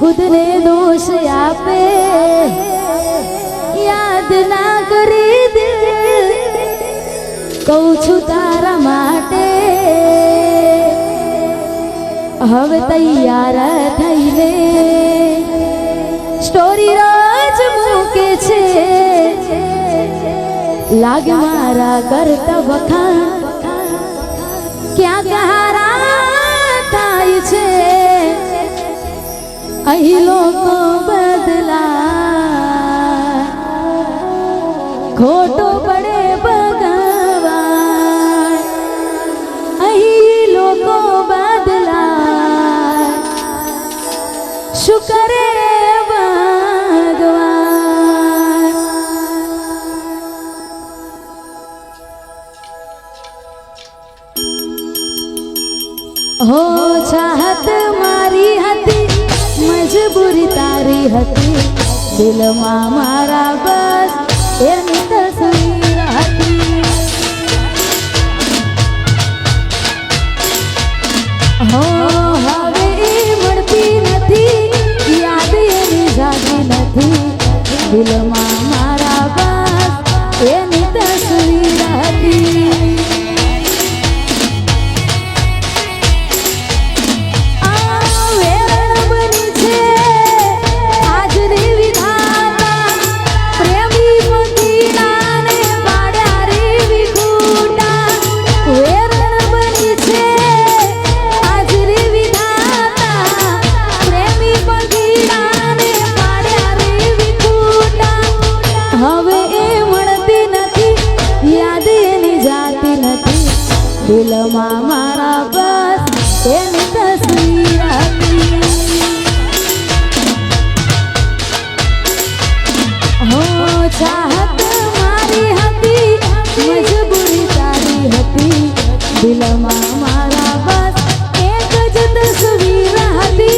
खुद ने दोष आपे याद ना करी दे कहूं छू तारा माटे हवे तैयार थईले स्टोरी रोज मूके छे लागे मारा करता वखाण क्या कहारा थाय छे अही लोको बदला खोटो पड़े भगवान अही लोको बदला शुक्र भगवान हो चाहत मारी हती मजबूरी तारी हती दिल में मारा बस एनी तस्वीर हती हो हवे मळती नथी याद एनी जागी नथी दिल में मारा बस एनी तस्वीर हती दिल में मारा बस एनी तस्वीर हती हो चाहत मारी हती मजबूरी तारी हती दिल में मारा बस एक ज तस्वीर हती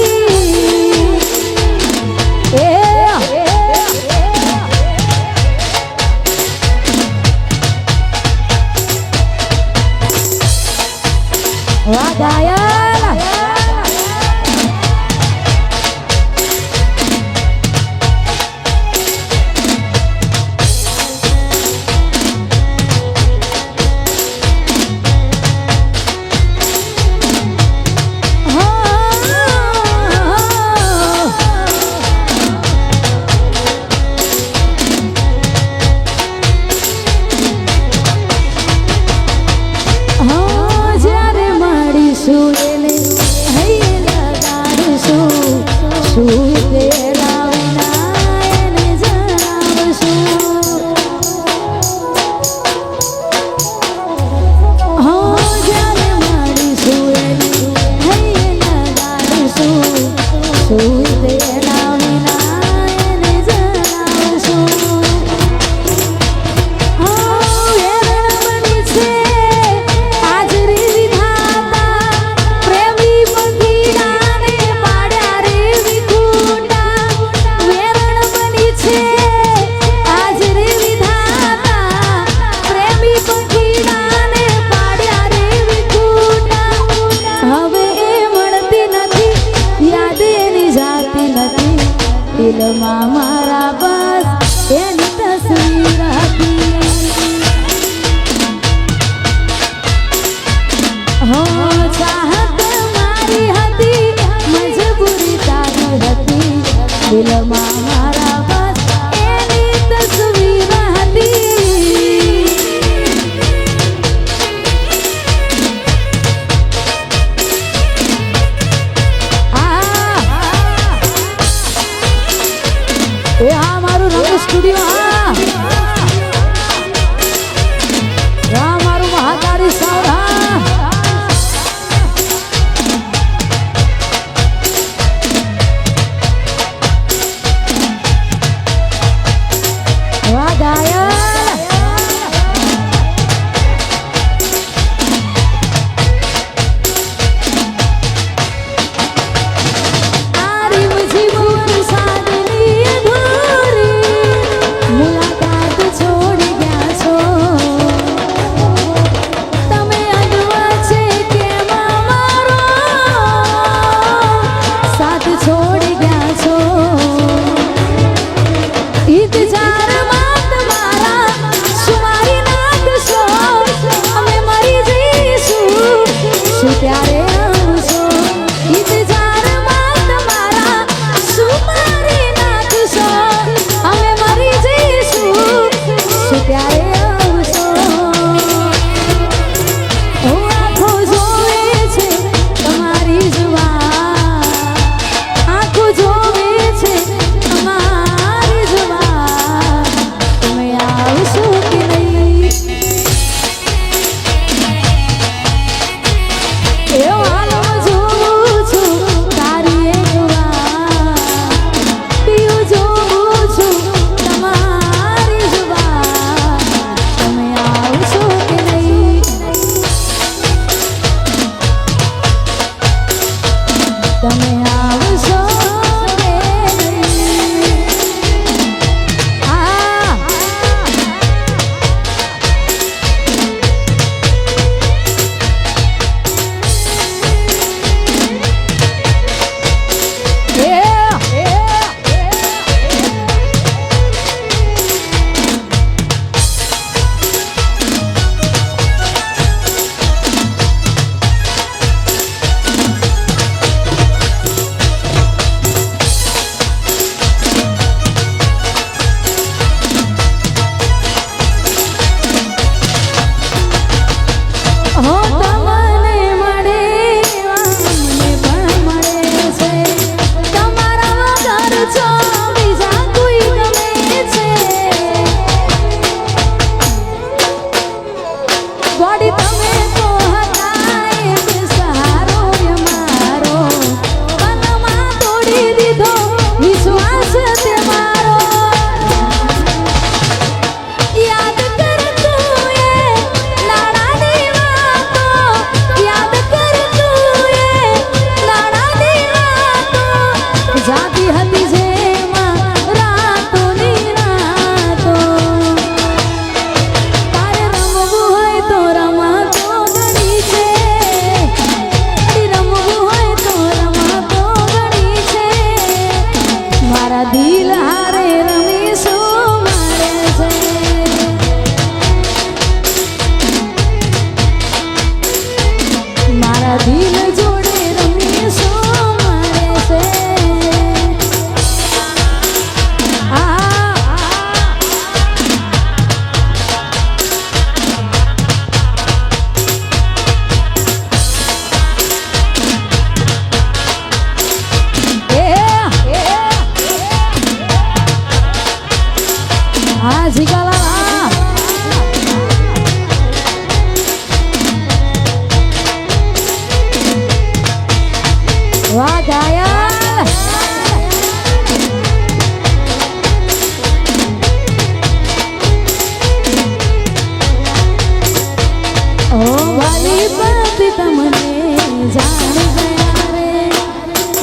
જાણ ગયા રે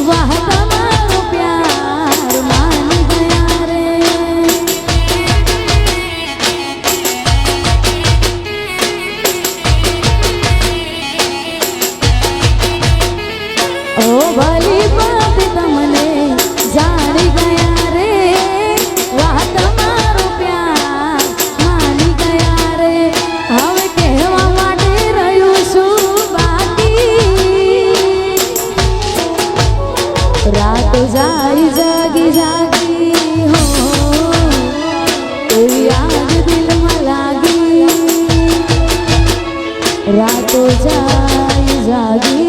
વાહ તમારો પ્યાર માન ગયા રે ઓ ભલી બાત તમને જાણ ગયા રે વાહ તમારો પ્યાર માની ગયા રે હવે કહેવા માટે રહ્યું છું બાકી રાતો જાય જાગી જાગી હો એવી યાદ દિલમાં લાગી રાતો જાય જાગી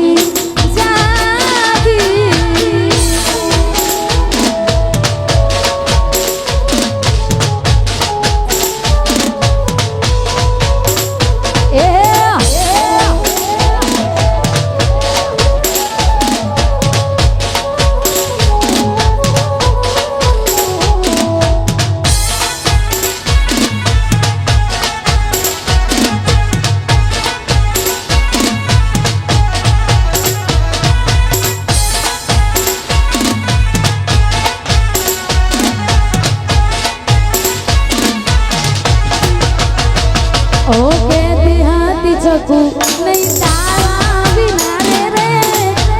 ઓ કહેતી હતી ચકુ નહીં તારા વિના રે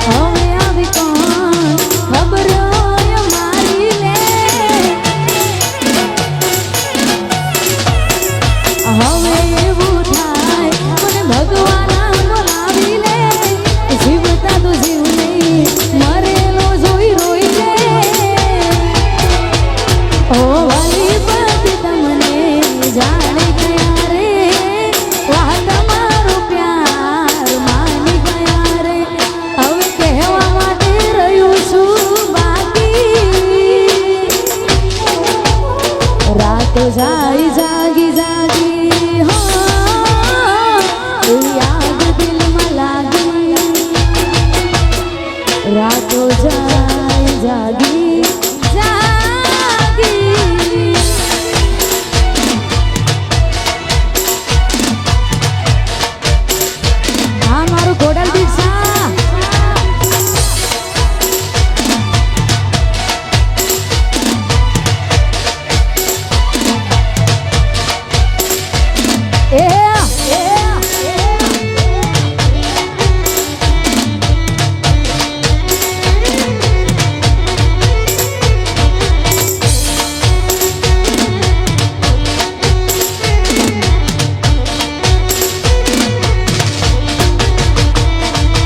હવે આવી કોણ ખબર હોય મારી લે હવે એવું થાય મને ભગવાન બોલાવી લે જીવતા તો જીવ નહીં મરેલો જોઈ રોઈ લે ઓ વાલી બધી તમને જાણી ગયા રે વાહ તમારો પ્યાર માની ગયા રે હવે કહેવા માટે રહ્યું છું બાકી રાતો જાય જાગી જાગી હો યાદ દિલમાં લાગી રાતો જાય જાગી જાગી હા મારું ગોડલ દીક્ષા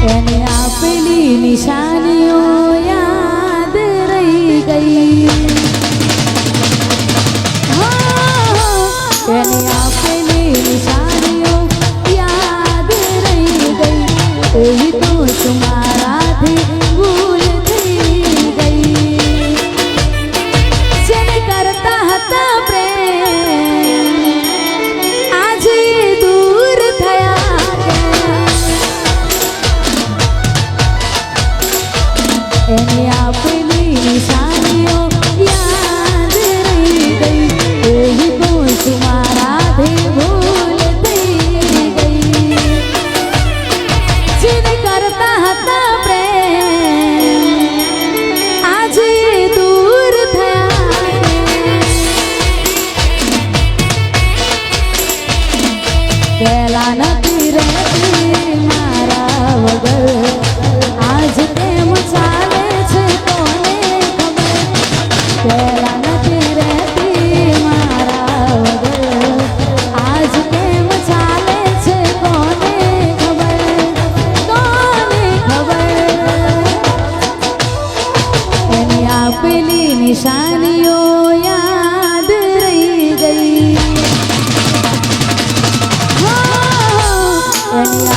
એને આપેલી નિશાનીઓ યાદ રહી ગઈ એને આપેલી નિશાનીઓ યાદ રહી ગઈ એવી તો તમારાથી ભૂલ થઈ ગઈ જેને કરતા હતા પ્રેમ આજે દૂર થયા એને આપેલી નિશાનીઓ યાદ રહી ગઈ એવી કોઈ તમારાથી ભૂલ થઈ ગઈ જેને કરતા હતા પ્રેમ આજે દૂર થયા પહેલા નથી રહેતી મારા વગર આજ તેમ ચાલે છે કોને ખબર પહેલા નથી રહેતી મારા વગર આજ તેમ ચાલે છે કોને ખબર એની આપેલી નિશાનીઓ યાદ રહી ગઈ એની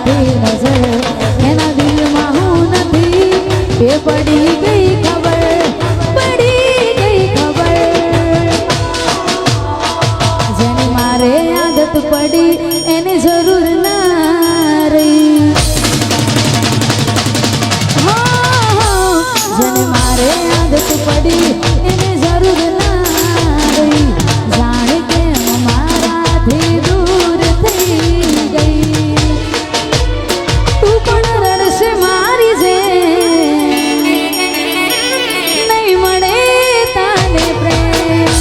મારાથી નજર એના દિલમાં હું નથી એ પડી ગઈ ખબર જેની મારે આદત પડી એને જરૂર ના રહી જેને મારે આદત પડી એને જરૂર ના રહી જાણે કે મારાથી દૂર થઈ ગઈ તું પણ રડશે મારી જે નહીં મળે તને પ્રેમ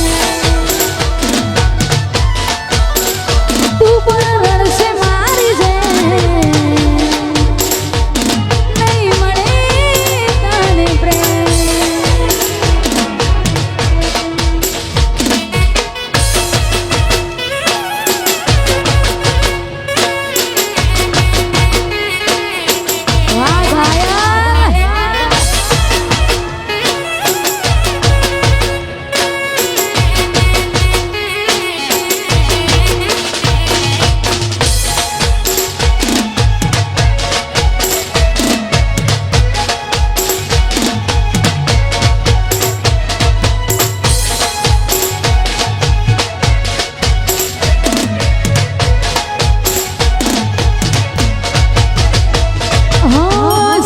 તું પણ રડશે મારી જે નહીં મળે તને પ્રેમ વાહ ભાયા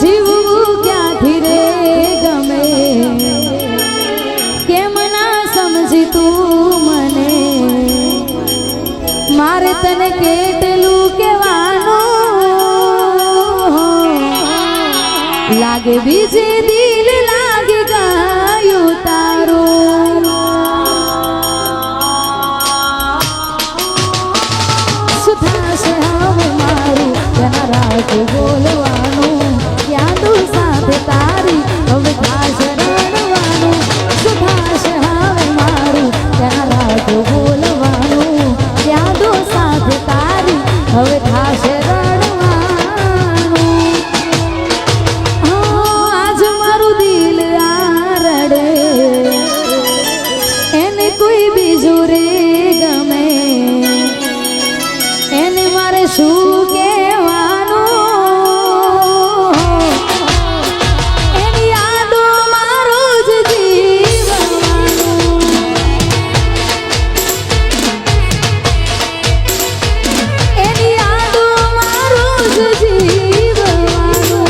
જીવવું ક્યાંથી રે ગમે કેમ ના સમજી તું મને મારે તને કેટલું કહેવાનું લાગે બીજે દિલ લાગી ગયું તારું સુધાશે હવે મારું તેના રાજ બોલવાનું યાદો સાથે તારી હવે થાશે રડવાનું સુધાશે હવે મારું તેના રાજ બોલવાનું યાદો સાથે તારી હવે થાશે રડવાનું આજ મારું દિલ આ રડે એને કોઈ બીજું રે ગમે એને મારે શું કહેવાનું એની યાદો મારું જ જીવવાનું એની યાદો મારું જ જીવવાનું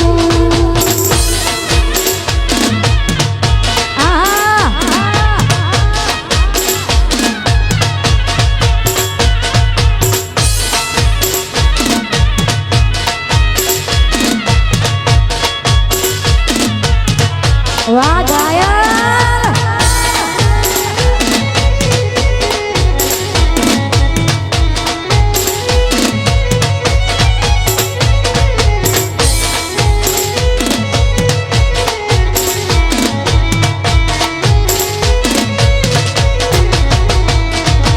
વાહ ગાયન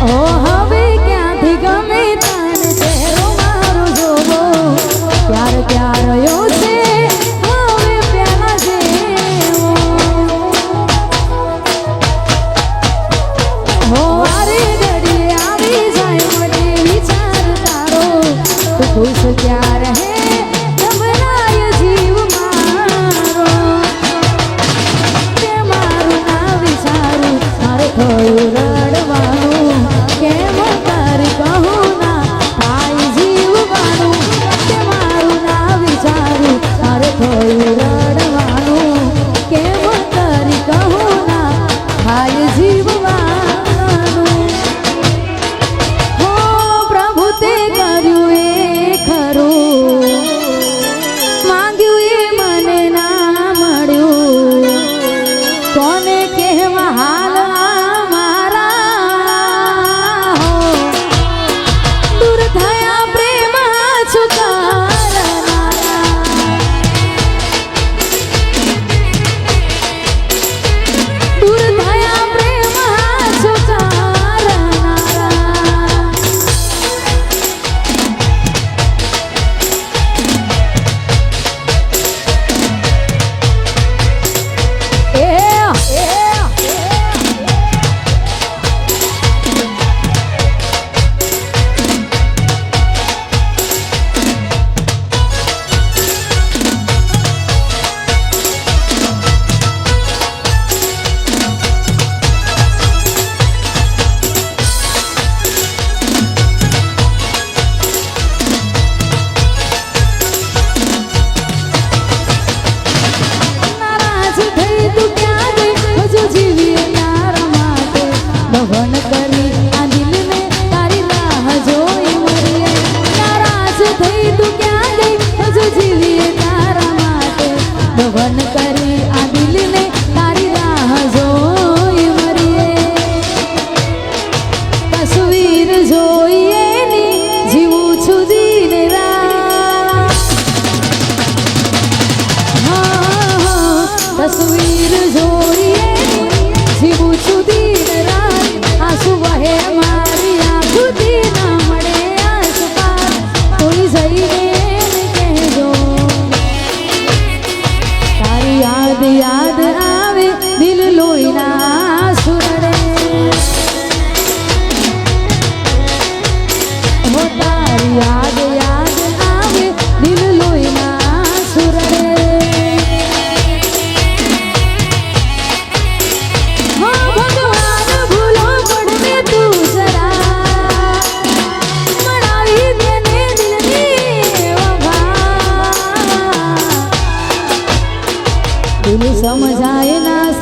ઓ હવે ક્યાંથી ગમે તને ચહેરો મારો જોવો પ્યાર પ્યારયો છે હવે પ્યાલા જેવો હો અરે ઘડીએ આવી જાય મને વિચાર તારો તું ખુશ ક્યાં રહે ગભરાય જીવ મારો તે મારું ના વિચારું મારે થયું રડવાનું કેમ તારી કહું ના થાય જીવવાનું તે મારું ના વિચારું મારે થયું રડવાનું કેમ તારી કહું ના થાય જીવવાનું હો પ્રભુ તે કર્યું એ ખરું એને સમજાય ના